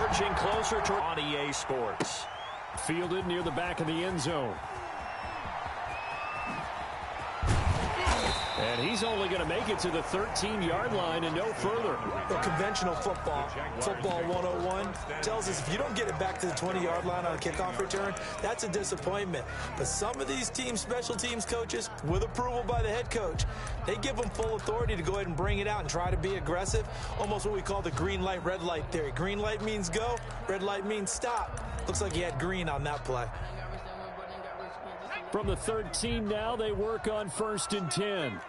marching closer to on EA Sports. Fielded near the back of the end zone. And he's only going to make it to the 13-yard line and no further. The conventional football 101, tells us if you don't get it back to the 20-yard line on a kickoff return, that's a disappointment. But some of these team special teams coaches, with approval by the head coach, they give them full authority to go ahead and bring it out and try to be aggressive. Almost what we call the green light, red light theory. Green light means go, red light means stop. Looks like he had green on that play. From the 13 now, they work on 1st and 10.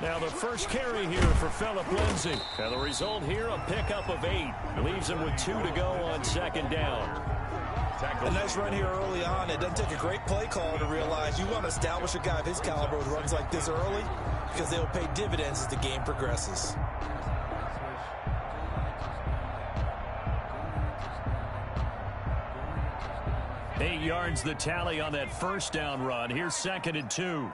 Now the first carry here for Phillip Lindsay. And the result here, a pickup of 8. Leaves him with 2 to go on 2nd down. A nice run here early on. It doesn't take a great play call to realize you want to establish a guy of his caliber with runs like this early because they will pay dividends as the game progresses. 8 yards the tally on that 1st down run. Here's 2nd and 2.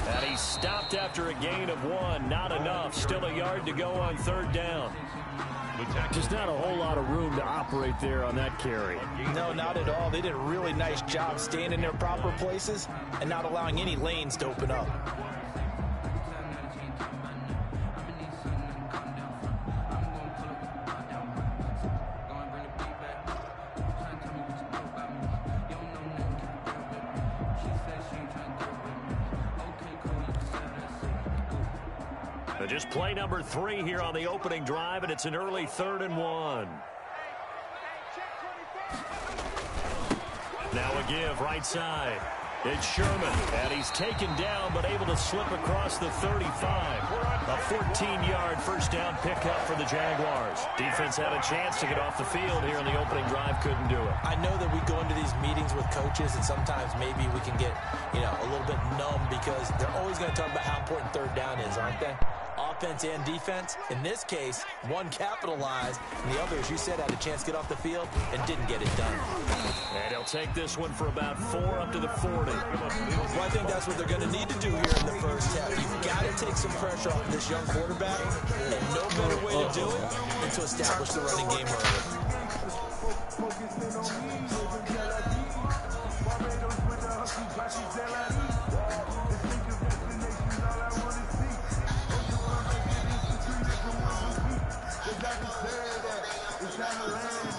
And he's stopped after a gain of 1. Not enough. Still a yard to go on 3rd down. Just not a whole lot of room to operate there on that carry. No, not at all. They did a really nice job staying in their proper places and not allowing any lanes to open up. Just play number 3 here on the opening drive, and it's an early 3rd and 1. Now a give right side. It's Sherman, and he's taken down but able to slip across the 35. A 14-yard 1st down pickup for the Jaguars. Defense had a chance to get off the field here in the opening drive, couldn't do it. I know that we go into these meetings with coaches, and sometimes maybe we can get, a little bit numb because they're always going to talk about how important 3rd down is, aren't they? Offense and defense. In this case, one capitalized, and the other, as you said, had a chance to get off the field and didn't get it done. And he'll take this one for about 4 up to the 40. Well, I think that's what they're going to need to do here in the first half. You've got to take some pressure off this young quarterback, and no better way to do it than to establish the running game early.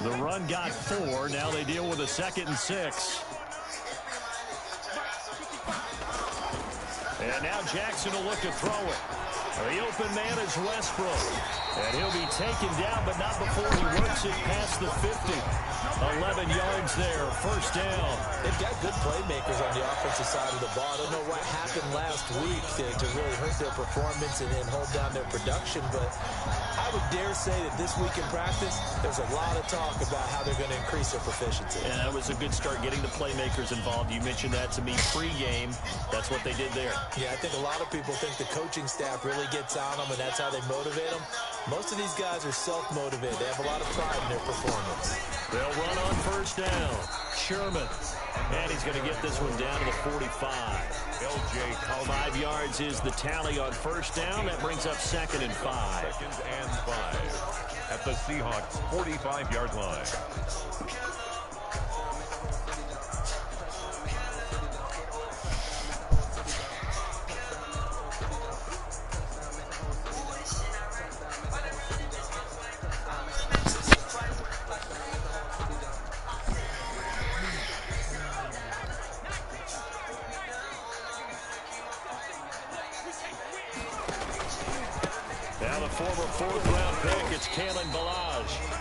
The run got 4. Now they deal with a 2nd and 6. And now Jackson will look to throw it. The open man is Westbrook. And he'll be taken down, but not before he works it past the 50. 11 yards there, 1st down. They've got good playmakers on the offensive side of the ball. I don't know what happened last week to really hurt their performance and hold down their production, but I would dare say that this week in practice, there's a lot of talk about how they're going to increase their proficiency. And that was a good start getting the playmakers involved. You mentioned that to me pregame. That's what they did there. Yeah, I think a lot of people think the coaching staff really gets on them, and that's how they motivate them. Most of these guys are self-motivated. They have a lot of pride in their performance. They'll run on 1st down. Sherman. And he's going to get this one down to the 45. LJ, 5 yards is the tally on 1st down. That brings up 2nd and 5. 2nd and 5 at the Seahawks' 45-yard line.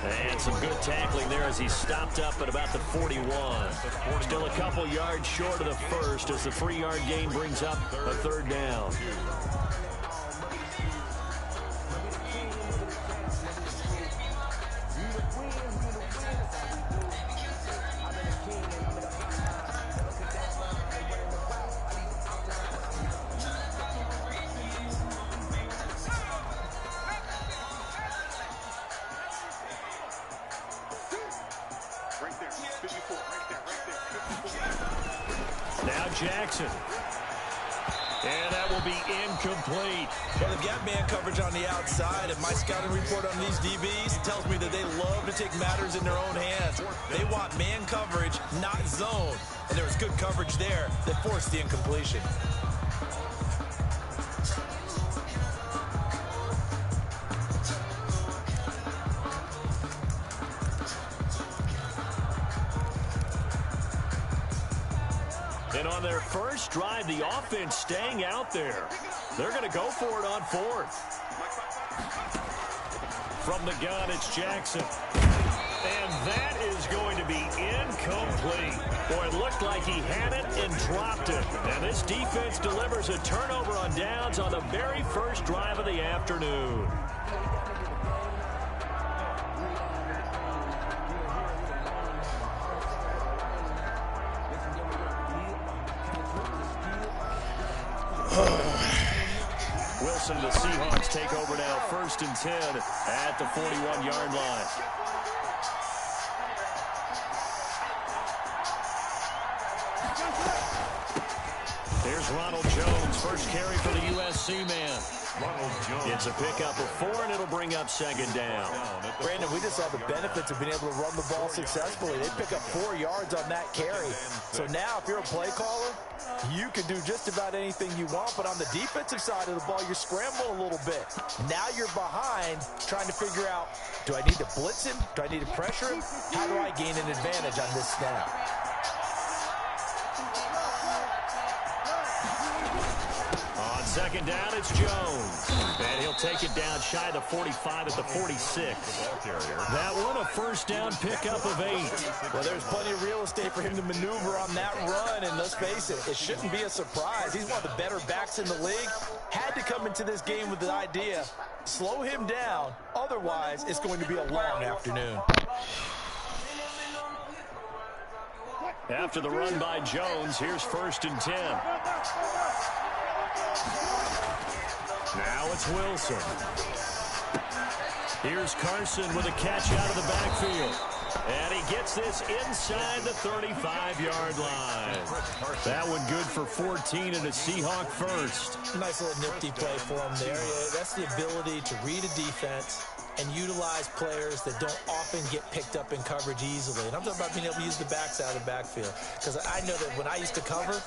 And some good tackling there as he stopped up at about the 41. Still a couple yards short of the 1st as the 3-yard gain brings up a 3rd down. Now Jackson. And that will be incomplete. Well, they've got man coverage on the outside, and my scouting report on these DBs tells me that they love to take matters in their own hands. They want man coverage, not zone. And there was good coverage there that forced the incompletion. And on their first drive, the offense staying out there. They're going to go for it on fourth. From the gun, it's Jackson. And that is going to be incomplete. Boy, it looked like he had it and dropped it. And this defense delivers a turnover on downs on the very first drive of the afternoon. Wilson, the Seahawks take over now, 1st and 10 at the 41-yard line. Here's Ronald Jones, first carry for the USC man. It's a pickup of 4, and it'll bring up 2nd down. Brandon, we just saw the benefits of being able to run the ball successfully. They pick up 4 yards on that carry. So now, if you're a play caller, you can do just about anything you want, but on the defensive side of the ball, you're scrambling a little bit. Now you're behind, trying to figure out, do I need to blitz him? Do I need to pressure him? How do I gain an advantage on this snap? On 2nd down, it's Jones. And he'll take it down shy of the 45 at the 46. That one, a 1st down pickup of 8. Well, there's plenty of real estate for him to maneuver on that run, and let's face it, it shouldn't be a surprise. He's one of the better backs in the league. Had to come into this game with the idea, slow him down, otherwise it's going to be a long afternoon. After the run by Jones, here's 1st and 10. Now it's Wilson. Here's Carson with a catch out of the backfield. And he gets this inside the 35-yard line. That one good for 14 and a Seahawk first. Nice little nifty play for him there. That's the ability to read a defense and utilize players that don't often get picked up in coverage easily. And I'm talking about being able to use the backs out of the backfield. Because I know that when I used to cover,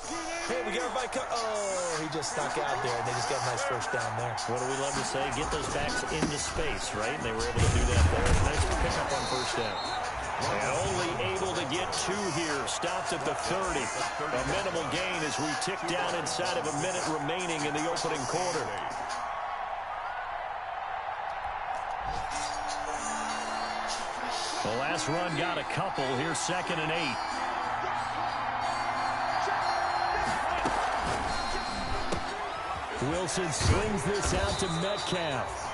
hey, we got everybody oh, he just snuck out there, and they just got a nice 1st down there. What do we love to say? Get those backs into space, right? And they were able to do that there. Nice pickup on 1st down. And only able to get 2 here. Stopped at the 30. A minimal gain as we tick down inside of a minute remaining in the opening quarter. The last run got a couple. Here's 2nd and 8. Wilson slings this out to Metcalf.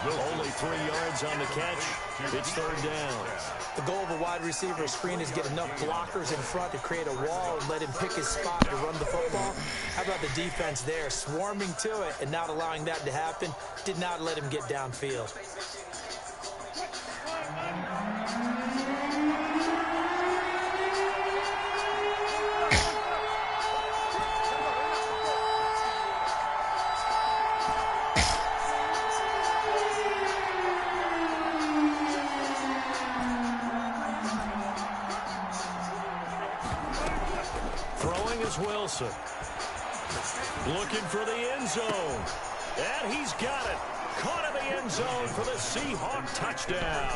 Only 3 yards on the catch. It's 3rd down. The goal of a wide receiver screen is get enough blockers in front to create a wall and let him pick his spot to run the football. How about the defense there, swarming to it and not allowing that to happen? Did not let him get downfield. Wilson looking for the end zone, and he's got it. Caught in the end zone for the Seahawk touchdown.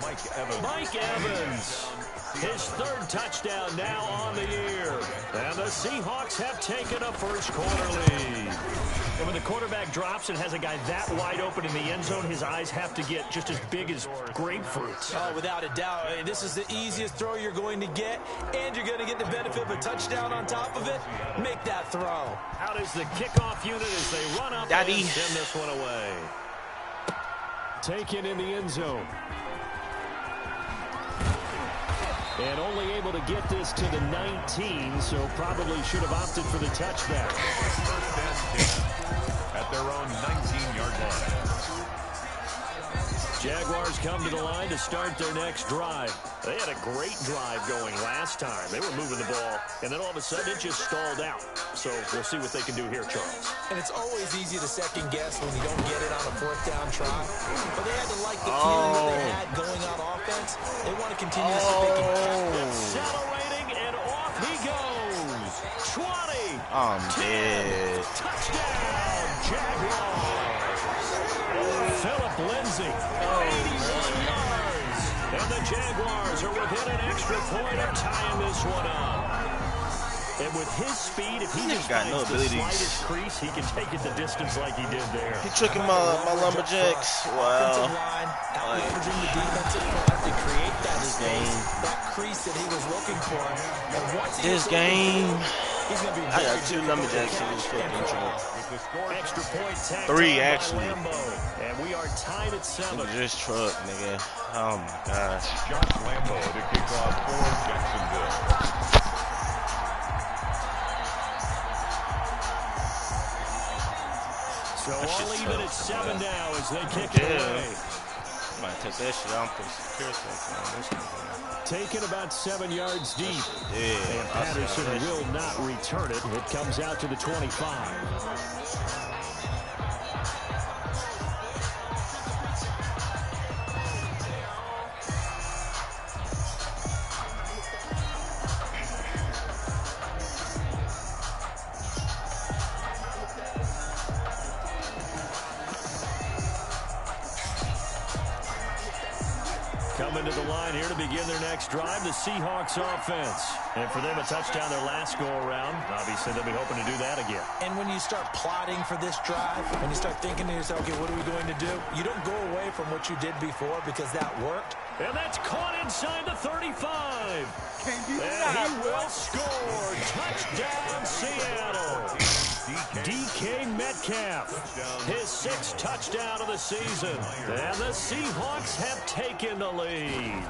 Mike Evans, his 3rd touchdown now on the year, and the Seahawks have taken a first quarter lead. And when the quarterback drops and has a guy that wide open in the end zone, his eyes have to get just as big as grapefruits. Oh, without a doubt. This is the easiest throw you're going to get, and you're going to get the benefit of a touchdown on top of it. Make that throw. Out is the kickoff unit as they run up and send this one away. Taken in the end zone. And only able to get this to the 19, so probably should have opted for the touchback. At their own 19-yard line. Jaguars come to the line to start their next drive. They had a great drive going last time. They were moving the ball, and then all of a sudden it just stalled out. So we'll see what they can do here, Charles. And it's always easy to second guess when you don't get it on a fourth down try. But they had to like the feeling that they had going on offense. They want to continue to see if they can keep it. Accelerating, and off he goes. 20. I'm dead. Touchdown, Jaguars. Philip Lindsay, 81 yards. And the Jaguars are within an extra point of tying this one up. And with his speed, if he just got no finds the abilities. slightest crease, he can take it the distance like he did there. He tricking my lumberjacks. Offensive Wow. line, out-leveraging the defensive front to create that space, game. that crease that he was looking for. And once he This gets game. he's going to be I got very 2 lumberjacks in this fucking truck. Extra point tacked 3 on by actually. Lambo. And we are tied at 7. Look at this truck, nigga. Oh my gosh. Josh Lambo to kick off for Jacksonville. So all even at 7 now as they kick it away. Might take that shit out and put some secure stuff on this one. Taken about 7 yards deep. Yeah. And Patterson will not return it. It comes out to the 25. Coming to the line here to begin their next drive, the Seahawks offense. And for them, a touchdown their last go-around. Obviously, they'll be hoping to do that again. And when you start plotting for this drive, when you start thinking to yourself, okay, what are we going to do? You don't go away from what you did before because that worked. And that's caught inside the 35. And he will score. Touchdown, Seattle. DK Metcalf, his 6th touchdown of the season. And the Seahawks have taken the lead.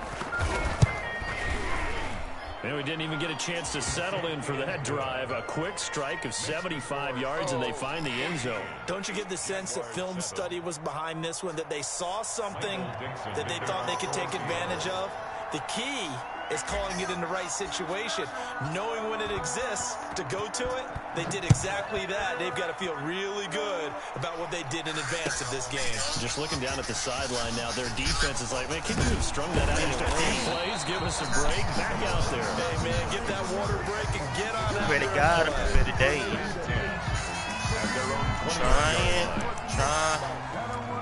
And we didn't even get a chance to settle in for that drive. A quick strike of 75 yards, and they find the end zone. Don't you get the sense that film study was behind this one, that they saw something that they thought they could take advantage of? The key is calling it in the right situation. Knowing when it exists to go to it, they did exactly that. They've got to feel really good about what they did in advance of this game. Just looking down at the sideline now, their defense is like, man, can you have strung that out into 3 plays? Give us a break. Back out there. Hey, man, get that water break and get on out. Ready got him for the day.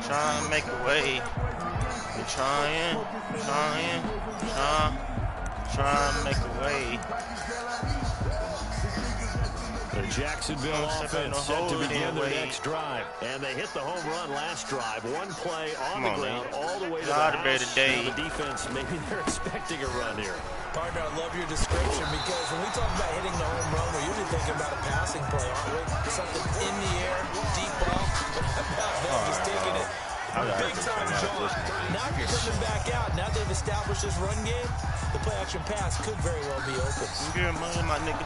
Trying to make a way. We're trying to make a way. The Jacksonville offense set to begin their next drive. And they hit the home run last drive. 1 play on the ground all the way to the house. Now the defense, maybe they're expecting a run here. Partner, I love your description because when we talk about hitting the home run, we're usually thinking about a passing play, aren't we? Something in the air, deep ball. Just taking it. Big time jump. Now you're coming back out. Now they've established this run game. The play action pass could very well be open. Give your money, my nigga.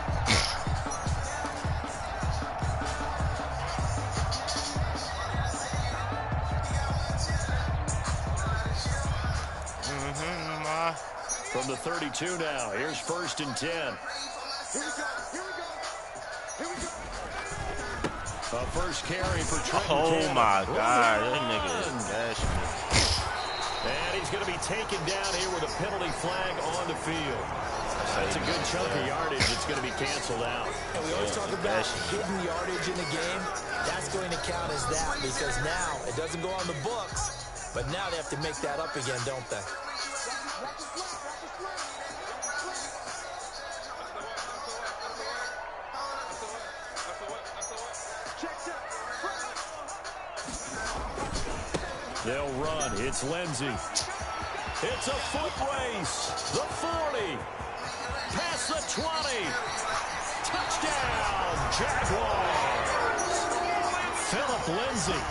From the 32 now, here's 1st and 10. Here we go. A first carry for Trent. Oh my God, that nigga is dashing. And he's going to be taken down here with a penalty flag on the field. That's a good chunk of yardage. It's going to be canceled out. And we always talk about hidden yardage in the game. That's going to count as that because now it doesn't go on the books, but now they have to make that up again, don't they? They'll run. It's Lindsay. It's a foot race. The 40. Past the 20. Touchdown, Jaguars. Philip Philip Lindsay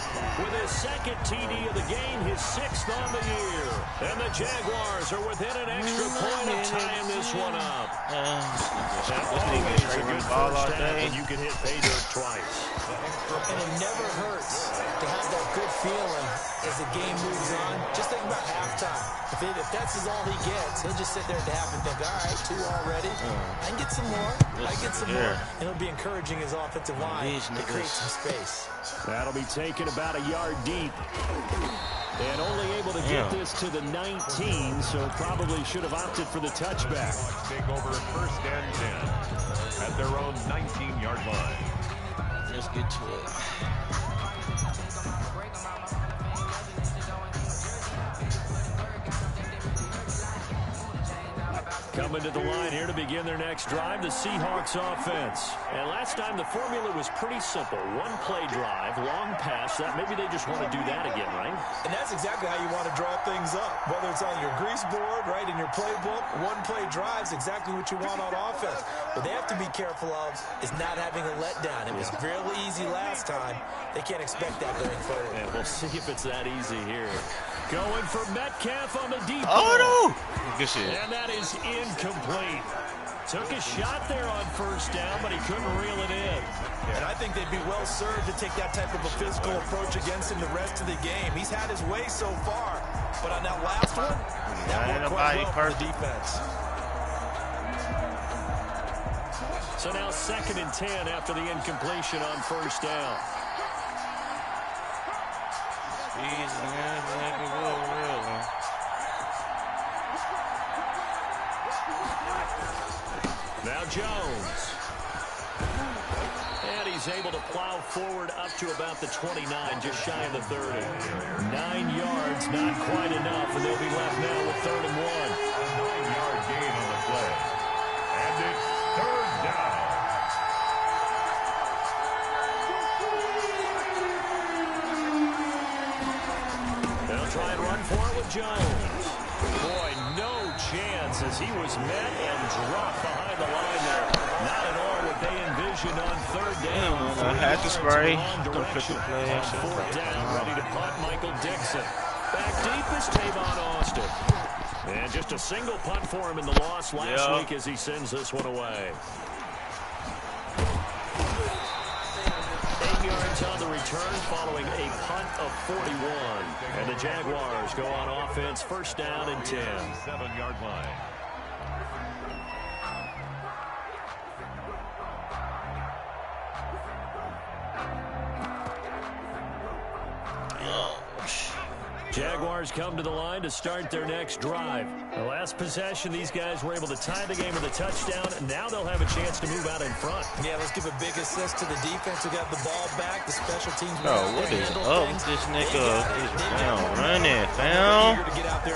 with his second TD of the game, his 6th on the year. And the Jaguars are within an extra point of tying this one up. Always a good first half when you can hit pay dirt twice. And it never hurts to have that good feeling as the game moves on. Just think about halftime. If that's all he gets, he'll just sit there at the half and think, all right, 2 already. I can get some more. I can get some more. And he'll be encouraging his offensive line to create some space. That'll be taken about a yard deep. And only able to get this to the 19, so probably should have opted for the touchback. Take over 1st and 10 at their own 19-yard line. Let's get to it. Coming to the line here to begin their next drive, the Seahawks offense. And last time the formula was pretty simple. 1-play drive, long pass. Maybe they just want to do that again, right? And that's exactly how you want to draw things up. Whether it's on your grease board, right, in your playbook, 1-play drive's exactly what you want on offense. What they have to be careful of is not having a letdown. It was really easy last time. They can't expect that going forward. And we'll see if it's that easy here. Going for Metcalf on the deep. Oh, no. Good shit. And that is incomplete. Took a shot there on 1st down, but he couldn't reel it in. And I think they'd be well served to take that type of a physical approach against him the rest of the game. He's had his way so far, but on that last one, that worked quite well for the defense. So now 2nd and 10 after the incompletion on 1st down. Now Jones. And he's able to plow forward up to about the 29, just shy of the 30. 9 yards, not quite enough, and they'll be left now with 3rd and 1. A 9-yard gain on the play. And it's 3rd down. They'll try and run for it with Jones. Boy, no chance as he was met and dropped behind the line there. Not at all what they envisioned on 3rd down. I had to spray. On 4th down, ready to punt, Michael Dixon. Back deep is Tavon Austin. And just a single punt for him in the loss last week as he sends this one away. 8 yards on the return following a punt of 41. And the Jaguars go on offense, 1st down and 10. 7-yard line. Jaguars come to the line to start their next drive. The last possession, these guys were able to tie the game with a touchdown. Now they'll have a chance to move out in front. Yeah, let's give a big assist to the defense who got the ball back. The special teams. Oh, what is up with this nigga? He's running, fam.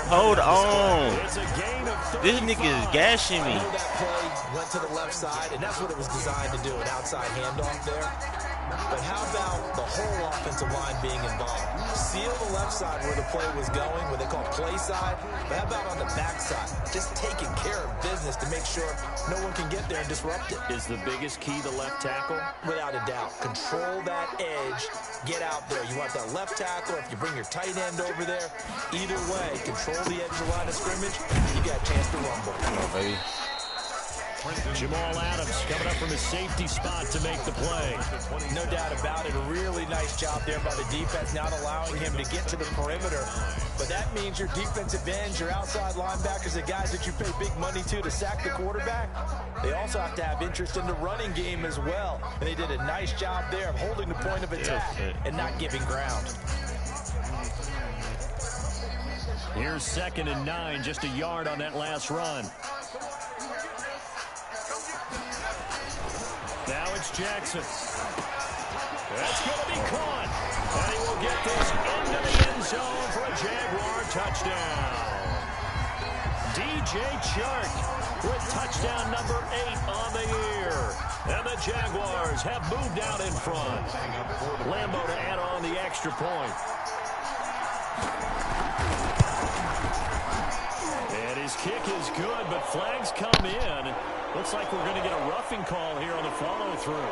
Hold on. This nigga is gashing me. That play went to the left side, and that's what it was designed to do, an outside handoff there. But how about the whole offensive line being involved? Seal the left side where the play was going, what they call play side. But how about on the back side? Just taking care of business to make sure no one can get there and disrupt it. Is the biggest key the left tackle? Without a doubt. Control that edge. Get out there. You want that left tackle. If you bring your tight end over there, either way, control the edge of the line of scrimmage. You got a chance to rumble. Come on, baby. Jamal Adams coming up from his safety spot to make the play. No doubt about it. A really nice job there by the defense, not allowing him to get to the perimeter. But that means your defensive ends, your outside linebackers, the guys that you pay big money to sack the quarterback, they also have to have interest in the running game as well. And they did a nice job there of holding the point of attack and not giving ground. Here's 2nd and 9, just a yard on that last run. Now it's Jackson. That's going to be caught. And he will get this into the end zone for a Jaguar touchdown. DJ Chark with touchdown number 8 on the year. And the Jaguars have moved out in front. Lambo to add on the extra point. And his kick is good, but flags come in. Looks like we're going to get a roughing call here on the follow-through.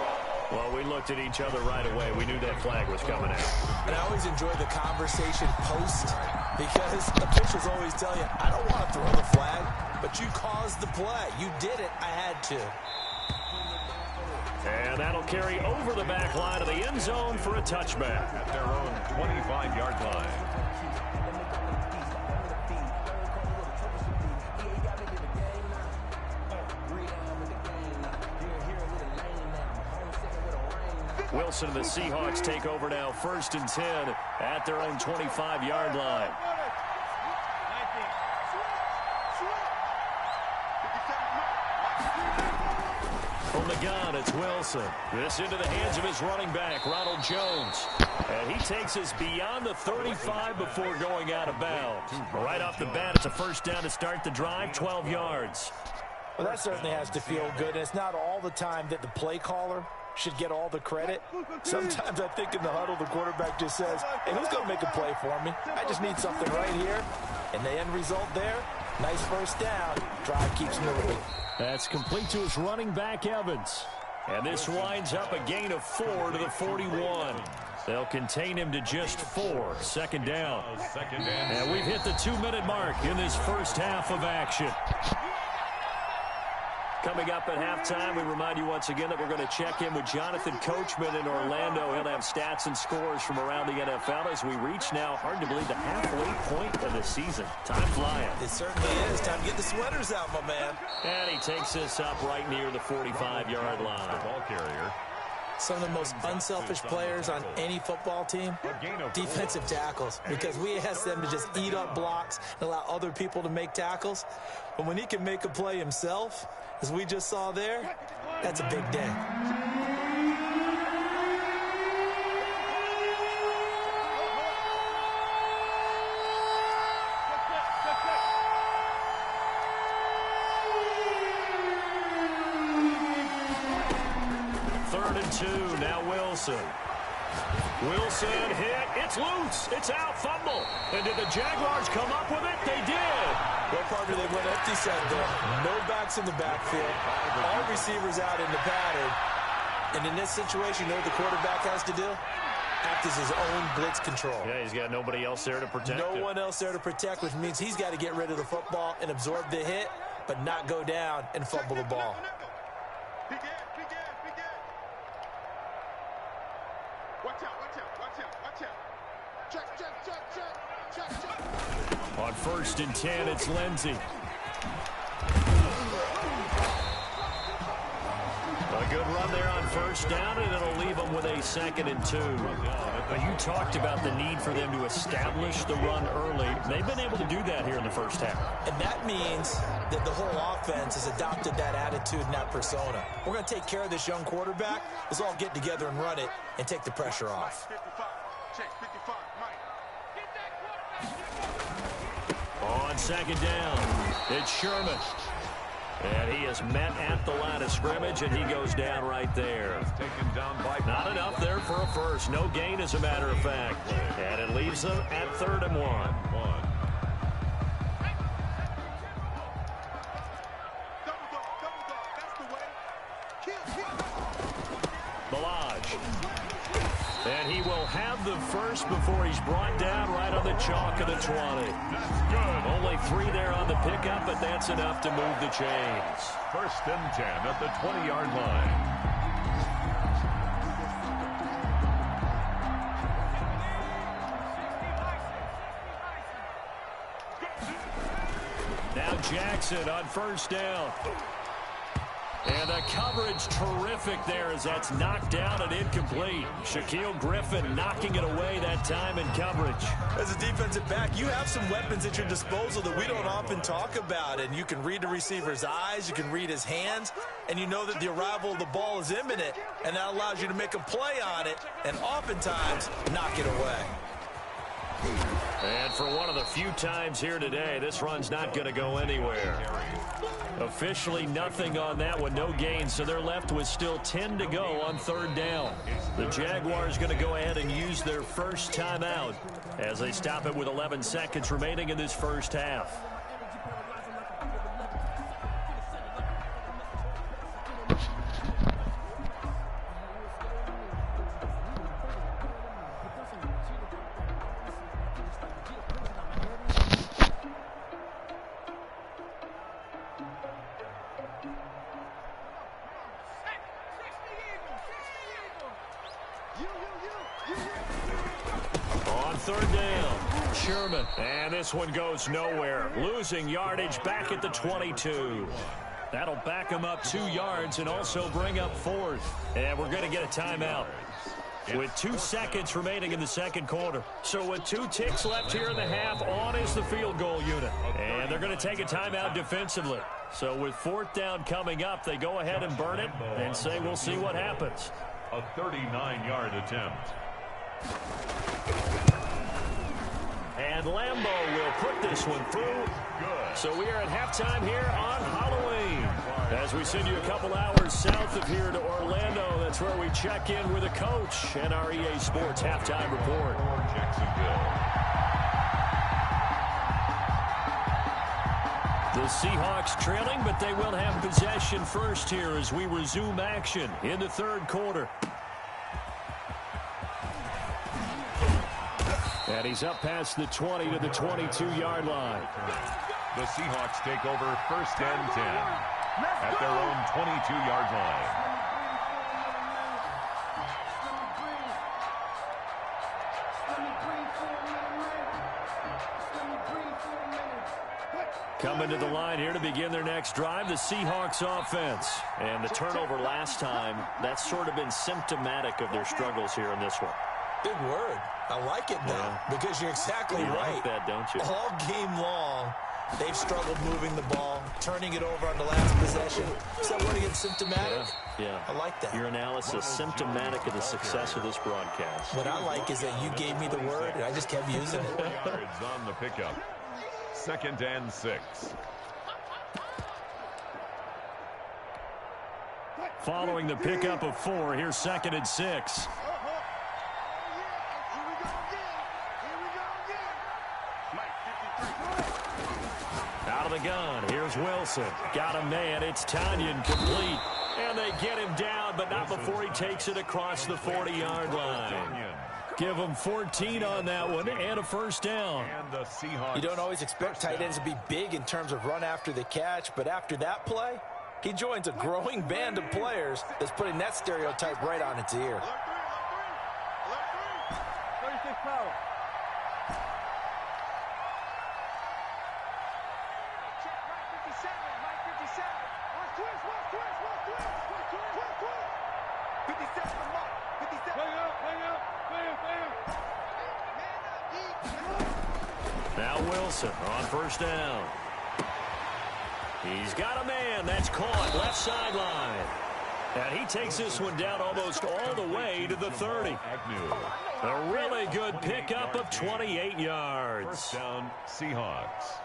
Well, we looked at each other right away. We knew that flag was coming out. And I always enjoy the conversation post because officials always tell you, I don't want to throw the flag, but you caused the play. You did it. I had to. And that'll carry over the back line of the end zone for a touchback. At their own 25-yard line. Wilson and the Seahawks take over now, 1st and 10 at their own 25-yard line. From the gun, it's Wilson. This into the hands of his running back, Ronald Jones. And he takes us beyond the 35 before going out of bounds. Right off the bat, it's a 1st down to start the drive, 12 yards. Well, that certainly has to feel good. And it's not all the time that the play caller should get all the credit. Sometimes I think in the huddle, the quarterback just says, hey, who's going to make a play for me? I just need something right here. And the end result there, nice 1st down. Drive keeps moving. That's complete to his running back, Evans. And this winds up a gain of 4 to the 41. They'll contain him to just 4. 2nd down. And we've hit the 2-minute mark in this first half of action. Coming up at halftime, we remind you once again that we're going to check in with Jonathan Coachman in Orlando. He'll have stats and scores from around the NFL as we reach now, hard to believe, the halfway point of the season. Time flying. It certainly is. Time to get the sweaters out, my man. And he takes this up right near the 45-yard line. The ball carrier. Some of the most unselfish players on any football team, defensive tackles, because we ask them to just eat up blocks and allow other people to make tackles. But when he can make a play himself, as we just saw there, that's a big day. Now Wilson. Wilson hit. It's loose. It's out. Fumble. And did the Jaguars come up with it? They did. Well, partner, they went empty set there. No backs in the backfield. All receivers out in the pattern. And in this situation, you know what the quarterback has to do? Act as his own blitz control. Yeah, he's got nobody else there to protect him. No one else there to protect, which means he's got to get rid of the football and absorb the hit, but not go down and fumble the ball. On 1st and 10, it's Lindsey. A good run there on 1st down, and it'll leave them with a 2nd and 2. But you talked about the need for them to establish the run early. They've been able to do that here in the first half. And that means that the whole offense has adopted that attitude and that persona. We're going to take care of this young quarterback. Let's all get together and run it and take the pressure off. On 2nd down, it's Sherman. And he is met at the line of scrimmage, and he goes down right there. Taken down by Not enough there for a first. No gain, as a matter of fact. And it leaves them at 3rd and 1. And he will have the first before he's brought down right on the chalk of the 20. Good. Only 3 there on the pickup, but that's enough to move the chains. 1st and 10 at the 20-yard line. Now Jackson on 1st down. And the coverage terrific there as that's knocked down and incomplete. Shaquille Griffin knocking it away that time in coverage. As a defensive back, you have some weapons at your disposal that we don't often talk about. And you can read the receiver's eyes, you can read his hands, and you know that the arrival of the ball is imminent. And that allows you to make a play on it and oftentimes knock it away. And for one of the few times here today, this run's not going to go anywhere. Officially nothing on that one, no gain, so they're left with still 10 to go on 3rd down. The Jaguars going to go ahead and use their first timeout as they stop it with 11 seconds remaining in this first half. On third down, Sherman. And this one goes nowhere. Losing yardage back at the 22. That'll back him up 2 yards and also bring up fourth. And we're going to get a timeout with 2 seconds remaining in the second quarter. So with 2 ticks left here in the half, on is the field goal unit. And they're going to take a timeout defensively. So with fourth down coming up, they go ahead and burn it and say we'll see what happens. A 39-yard attempt. And Lambeau will put this one through. So we are at halftime here on Halloween. As we send you a couple hours south of here to Orlando, that's where we check in with the coach and our EA Sports halftime report. The Seahawks trailing, but they will have possession first here as we resume action in the third quarter. And he's up past the 20 to the 22-yard line. The Seahawks take over first and 10 at their own 22-yard line. Coming to the line here to begin their next drive, the Seahawks offense. And the turnover last time, that's sort of been symptomatic of their struggles here in this one. Big word. I like it now because you're exactly right. Like that, don't you? All game long, they've struggled moving the ball, turning it over on the last possession. Is that word again, symptomatic? Yeah. I like that. Your analysis, symptomatic of the success of this broadcast. What I like is that you gave me the word, and I just kept using it. Yards on the pickup. Second and 6. Following the pickup of 4, here's second and 6. Out of the gun, here's Wilson. Got a man, it's Tanyan complete. And they get him down, but not before he takes it across the 40-yard line. Give him 14 on that one and a first down. You don't always expect tight ends to be big in terms of run after the catch, but after that play, he joins a growing band of players that's putting that stereotype right on its ear. Now Wilson on first down. He's got a man. That's caught left sideline. And he takes this one down almost all the way to the 30. A really good pickup of 28 yards. First down, Seahawks.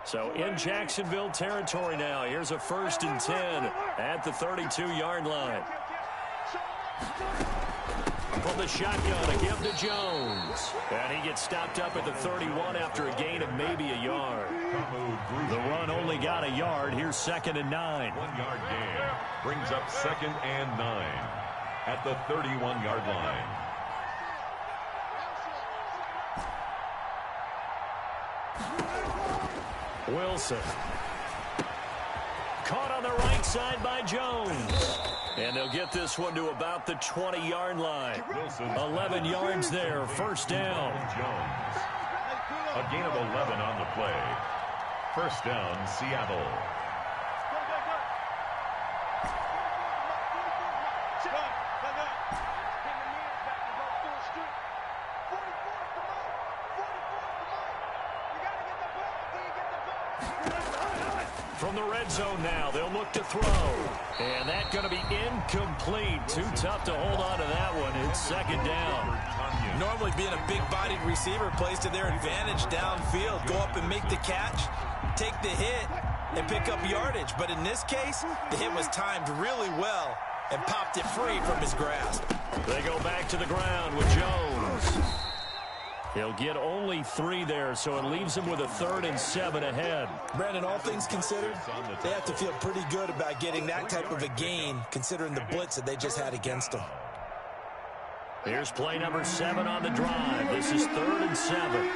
So in Jacksonville territory now. Here's a first and 10 at the 32-yard line. From the shotgun, a give to Jones. And he gets stopped up at the 31 after a gain of maybe a yard. The run only got a yard. Here's second and 9. 1-yard gain brings up second and 9 at the 31-yard line. Wilson. Caught on the right side by Jones. And they'll get this one to about the 20-yard line. 11 yards there, first down. Jones. A gain of 11 on the play. First down, Seattle. From the red zone now, they'll look to throw. And that's going to be incomplete. Too tough to hold on to that one. It's second down. Normally being a big-bodied receiver plays to their advantage downfield. Go up and make the catch, take the hit, and pick up yardage. But in this case, the hit was timed really well and popped it free from his grasp. They go back to the ground with Jones. He'll get only 3 there, so it leaves him with a 3rd and 7 ahead. Brandon, all things considered, they have to feel pretty good about getting that type of a gain, considering the blitz that they just had against them. Here's play number 7 on the drive. This is 3rd and 7.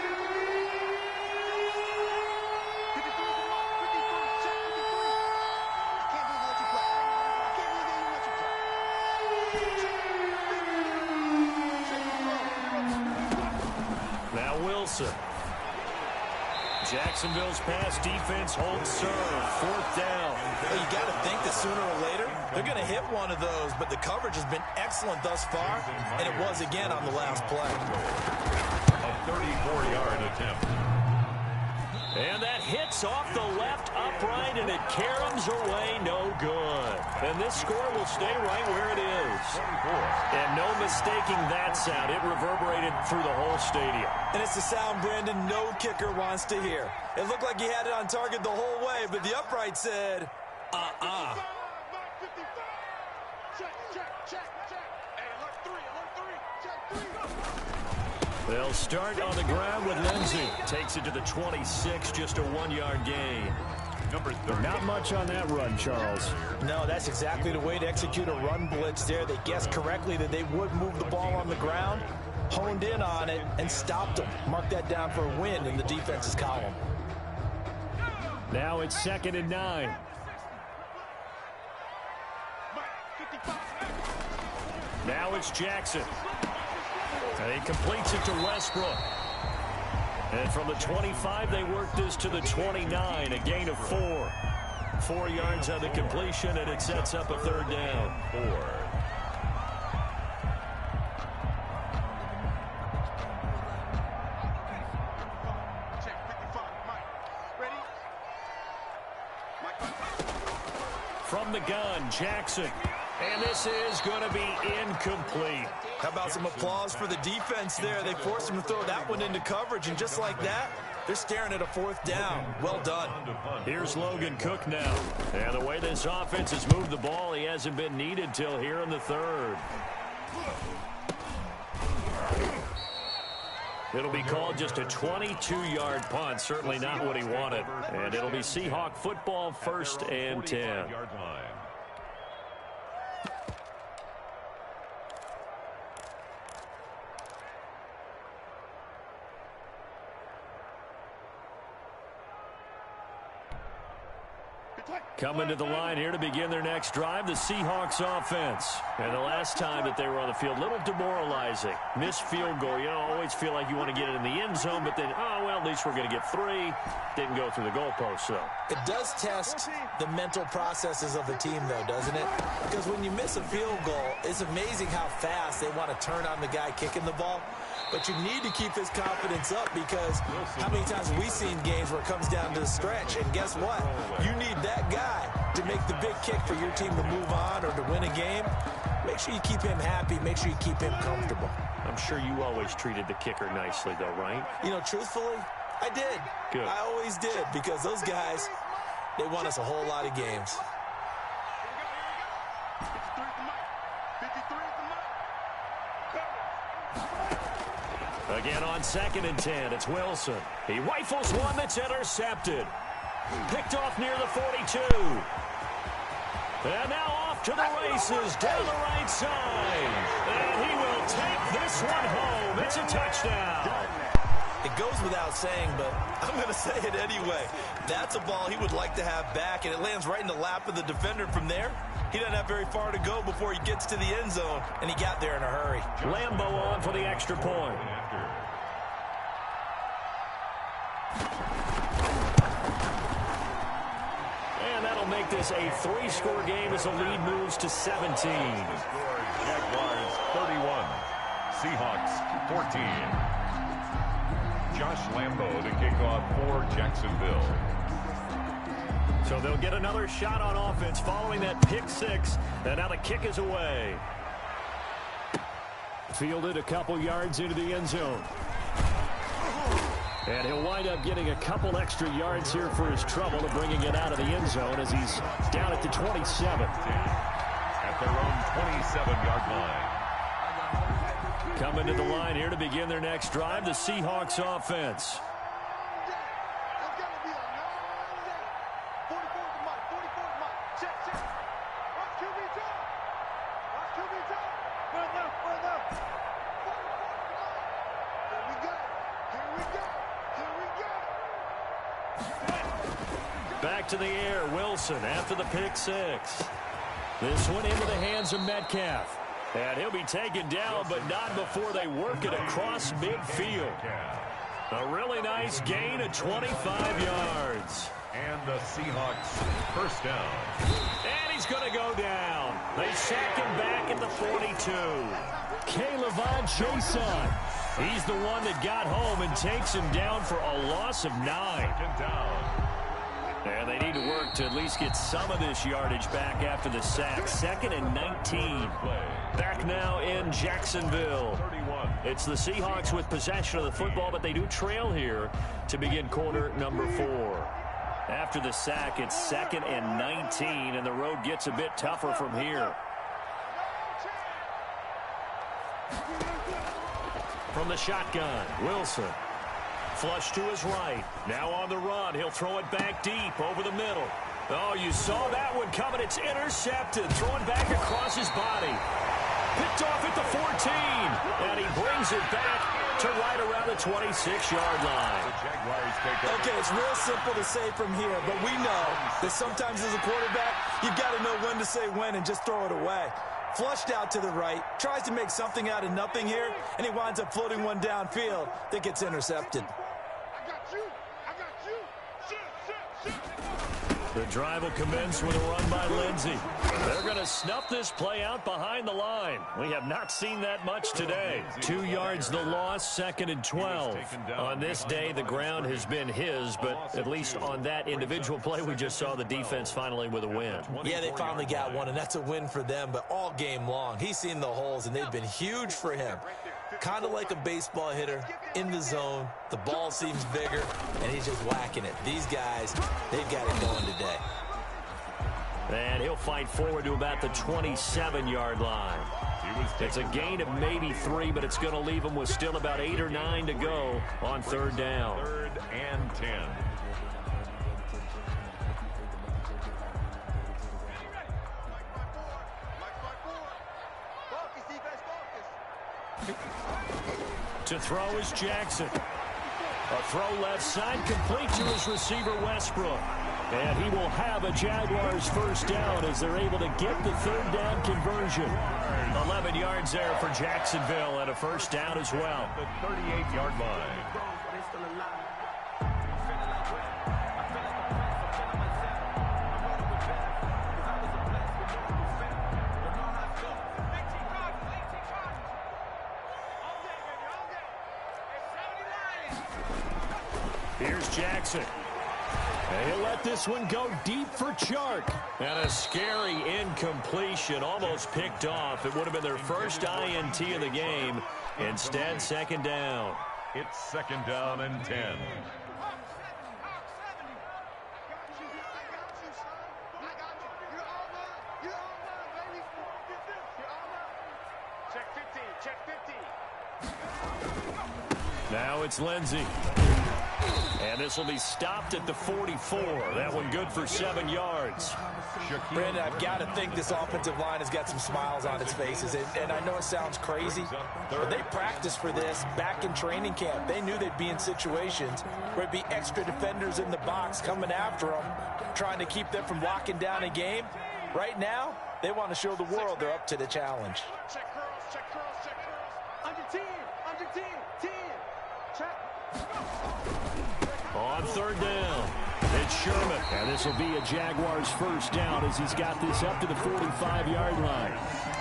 Jacksonville's pass defense holds serve. 4th down. Well, you got to think that sooner or later they're going to hit one of those, but the coverage has been excellent thus far, and it was again on the last play. A 34-yard attempt. And that hits off the left upright, and it caroms away no good. And this score will stay right where it is. 24. And no mistaking that sound. It reverberated through the whole stadium. And it's the sound, Brandon, no kicker wants to hear. It looked like he had it on target the whole way, but the upright said, They'll start on the ground with Lindsey. Takes it to the 26, just a 1-yard gain. Number 30. Not much on that run, Charles. No, that's exactly the way to execute a run blitz there. They guessed correctly that they would move the ball on the ground, honed in on it, and stopped them. Mark that down for a win in the defense's column. Now it's 2nd and 9. Now it's Jackson. And he completes it to Westbrook. And from the 25, they work this to the 29, a gain of 4. 4 yards on the completion, and it sets up a 3rd down. 4. From the gun, Jackson. And this is going to be incomplete. How about some applause for the defense there? They forced him to throw that one into coverage, and just like that, they're staring at a 4th down. Well done. Here's Logan Cook now. And the way this offense has moved the ball, he hasn't been needed till here in the 3rd. It'll be called just a 22-yard punt. Certainly not what he wanted. And it'll be Seahawk football, 1st and 10. Coming to the line here to begin their next drive, the Seahawks offense. And the last time that they were on the field, a little demoralizing. Missed field goal. You know, always feel like you want to get it in the end zone, but then, oh, well, at least we're going to get 3. Didn't go through the goalpost, though. It does test the mental processes of the team, though, doesn't it? Because when you miss a field goal, it's amazing how fast they want to turn on the guy kicking the ball. But you need to keep his confidence up, because how many times have we seen games where it comes down to the stretch, and guess what? You need that guy to make the big kick for your team to move on or to win a game. Make sure you keep him happy. Make sure you keep him comfortable. I'm sure you always treated the kicker nicely, though, right? You know, truthfully, I did. Good. I always did, because those guys, they won us a whole lot of games. Again on 2nd and 10, it's Wilson. He rifles one that's intercepted. Picked off near the 42. And now off to the races down the right side. And he will take this one home. It's a touchdown. It goes without saying, but I'm going to say it anyway. That's a ball he would like to have back, and it lands right in the lap of the defender from there. He doesn't have very far to go before he gets to the end zone, and he got there in a hurry. Lambo on for the extra point. And that'll make this a 3-score game as the lead moves to 17. Jaguars 31, Seahawks 14. Josh Lambo to kick off for Jacksonville. So they'll get another shot on offense following that pick 6. And now the kick is away. Fielded a couple yards into the end zone. And he'll wind up getting a couple extra yards here for his trouble of bringing it out of the end zone as he's down at the 27. At their own 27-yard line. Coming to the line here to begin their next drive, the Seahawks offense. Back to the air, Wilson after the pick six. This one into the hands of Metcalf. And he'll be taken down, but not before they work it across midfield. A really nice gain of 25 yards. And the Seahawks first down. And he's going to go down. They sack him back at the 42. Caleb Jason. He's the one that got home and takes him down for a loss of 9. Second down. And they need to work to at least get some of this yardage back after the sack. 2nd and 19. Back now in Jacksonville. 31. It's the Seahawks with possession of the football, but they do trail here to begin quarter number 4. After the sack, it's 2nd and 19, and the road gets a bit tougher from here. From the shotgun, Wilson. Flush to his right. Now on the run. He'll throw it back deep over the middle. Oh, you saw that one coming. It's intercepted. Thrown back across his body. Picked off at the 14. And he brings it back to right around the 26-yard line. Okay, it's real simple to say from here, but we know that sometimes as a quarterback, you've got to know when to say when and just throw it away. Flushed out to the right, tries to make something out of nothing here, and he winds up floating one downfield that gets intercepted. The drive will commence with a run by Lindsey. They're going to snuff this play out behind the line. We have not seen that much today. 2 yards the loss, 2nd and 12. On this day, the ground has been his, but at least on that individual play, we just saw the defense finally with a win. Yeah, they finally got one, and that's a win for them, but all game long, he's seen the holes, and they've been huge for him. Kind of like a baseball hitter in the zone. The ball seems bigger, and he's just whacking it. These guys, they've got it going today. And he'll fight forward to about the 27-yard line. It's a gain of maybe 3, but it's going to leave him with still about 8 or 9 to go on 3rd down. 3rd and 10. To throw is Jackson. A throw left side, complete to his receiver Westbrook. And he will have a Jaguars first down as they're able to get the 3rd down conversion. 11 yards there for Jacksonville and a first down as well. The 38-yard line. Here's Jackson. And he'll let this one go deep for Chark. And a scary incompletion, almost picked off. It would have been their first INT of the game. Instead, 2nd down. It's 2nd down and 10. Now it's Lindsey. And this will be stopped at the 44. That one good for 7 yards. Brandon, I've got to think this offensive line has got some smiles on its faces. And I know it sounds crazy, but they practiced for this back in training camp. They knew they'd be in situations where it'd be extra defenders in the box coming after them, trying to keep them from locking down a game. Right now, they want to show the world they're up to the challenge. Check curls, check curls, check curls. Under 10, under 10, 10. Check. On 3rd down, it's Sherman. And this will be a Jaguars first down as he's got this up to the 45-yard line.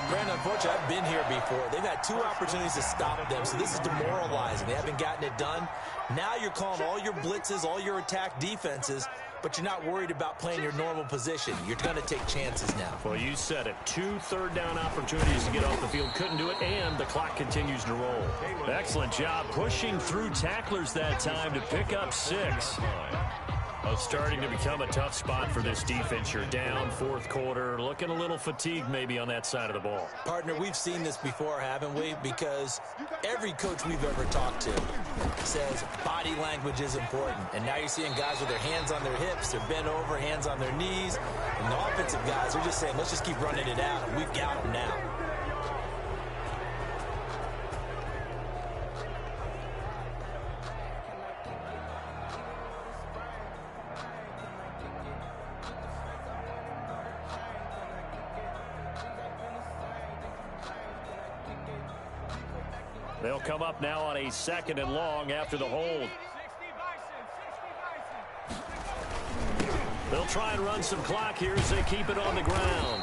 Brandon, unfortunately, I've been here before. They've had 2 opportunities to stop them, so this is demoralizing. They haven't gotten it done. Now you're calling all your blitzes, all your attack defenses, but you're not worried about playing your normal position. You're going to take chances now. Well, you said it. 2 third-down opportunities to get off the field. Couldn't do it, and the clock continues to roll. Excellent job pushing through tacklers that time to pick up 6. Starting to become a tough spot for this defense. You're down fourth quarter, looking a little fatigued maybe on that side of the ball. Partner, we've seen this before, haven't we? Because every coach we've ever talked to says body language is important. And now you're seeing guys with their hands on their hips, they're bent over, hands on their knees. And the offensive guys are just saying, let's just keep running it out, and we've got them now. They'll come up now on a 2nd and long after the hold. They'll try and run some clock here as they keep it on the ground.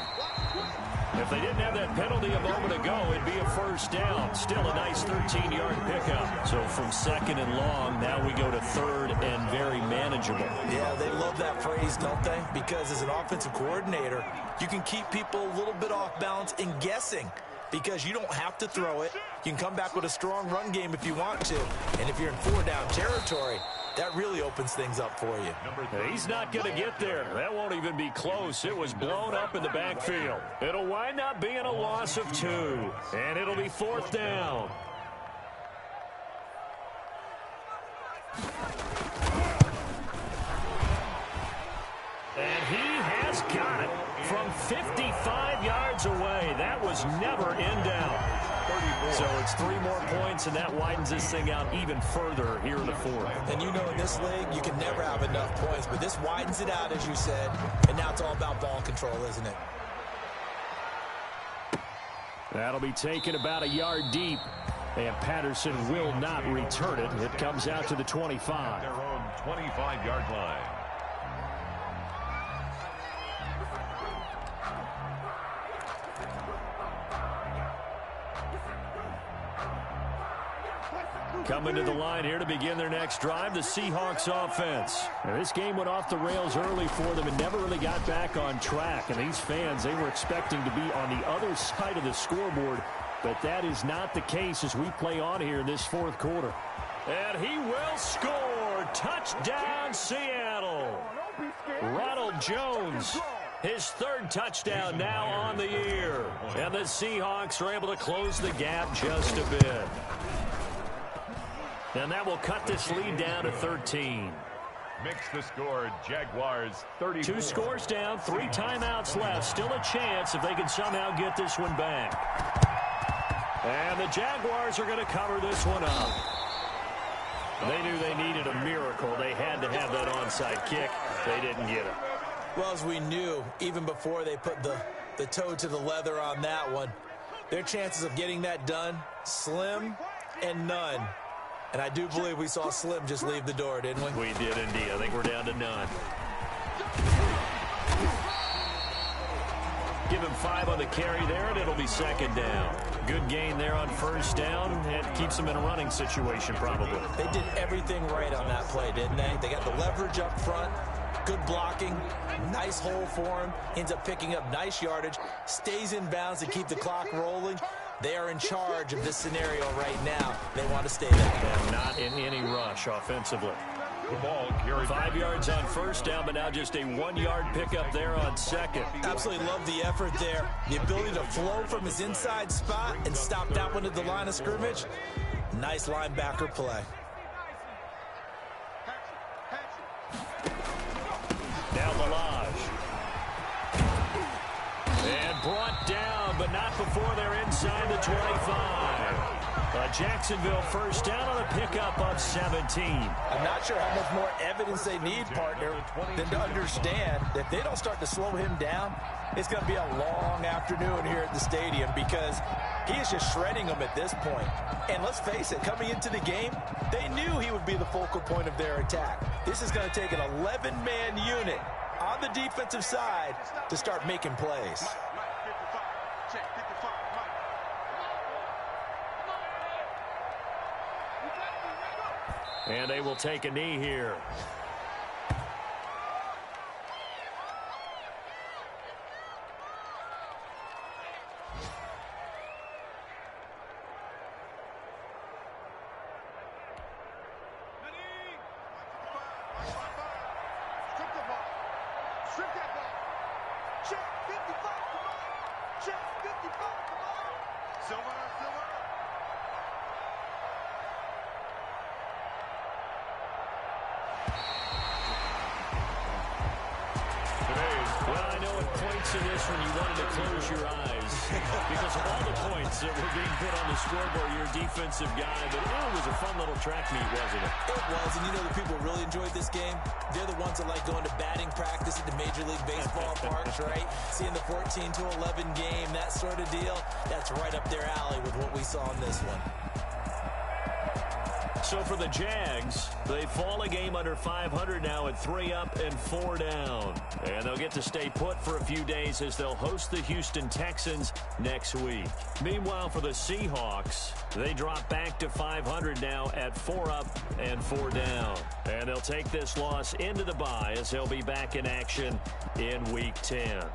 If they didn't have that penalty a moment ago, it'd be a first down. Still a nice 13-yard pickup. So from 2nd and long, now we go to 3rd and very manageable. Yeah, they love that phrase, don't they? Because as an offensive coordinator, you can keep people a little bit off balance and guessing. Because you don't have to throw it. You can come back with a strong run game if you want to. And if you're in 4-down territory, that really opens things up for you. He's not going to get there. That won't even be close. It was blown up in the backfield. It'll wind up being a loss of 2. And it'll be 4th down. And he has got it from 55 yards away. That was never in doubt. So it's 3 more points, and that widens this thing out even further here in the 4th. And you know, in this league, you can never have enough points, but this widens it out, as you said, and now it's all about ball control, isn't it? That'll be taken about a yard deep, and Patterson will not return it. It comes out to the 25. Their own 25-yard line. Coming to the line here to begin their next drive, the Seahawks offense. Now, this game went off the rails early for them and never really got back on track. And these fans, they were expecting to be on the other side of the scoreboard, but that is not the case as we play on here in this 4th quarter. And he will score. Touchdown, Seattle. Ronald Jones, his 3rd touchdown now on the year. And the Seahawks are able to close the gap just a bit. And that will cut this lead down to 13. Mix the score, Jaguars 30. 2 scores down, 3 timeouts left. Still a chance if they can somehow get this one back. And the Jaguars are going to cover this one up. They knew they needed a miracle. They had to have that onside kick. They didn't get it. Well, as we knew, even before they put the toe to the leather on that one, their chances of getting that done, slim and none. And I do believe we saw Slim just leave the door, didn't we? We did indeed. I think we're down to none. Give him 5 on the carry there, and it'll be 2nd down. Good gain there on 1st down, and keeps them in a running situation probably. They did everything right on that play, didn't they? They got the leverage up front, good blocking, nice hole for him, ends up picking up nice yardage, stays in bounds to keep the clock rolling. They are in charge of this scenario right now. They want to stay that way. And not in any rush offensively. The ball carried 5 yards on 1st down, but now just a 1-yard pickup there on 2nd. Absolutely love the effort there. The ability to flow from his inside spot and stop that one at the line of scrimmage. Nice linebacker play. Now Lalage. And brought down, but not before they're inside the 25. Jacksonville 1st down on a pickup of 17. I'm not sure how much more evidence they need, partner, than to understand that if they don't start to slow him down, it's going to be a long afternoon here at the stadium because he is just shredding them at this point. And let's face it, coming into the game, they knew he would be the focal point of their attack. This is going to take an 11-man unit on the defensive side to start making plays. And they will take a knee here. Strip that ball. Check 55, come on. Check 55, come on. Silver, Silver. Well, I know at points in this one you wanted to close your eyes because of all the points that were being put on the scoreboard. You're a defensive guy, but it was a fun little track meet, wasn't it? It was, and you know the people really enjoyed this game? They're the ones that like going to batting practice at the Major League Baseball parks, right? Seeing the 14-11 game, that sort of deal, that's right up their alley with what we saw in this one. So for the Jags, they fall a game under 500 now at 3 up and 4 down. And they'll get to stay put for a few days as they'll host the Houston Texans next week. Meanwhile, for the Seahawks, they drop back to 500 now at 4 up and 4 down. And they'll take this loss into the bye as they'll be back in action in Week 10.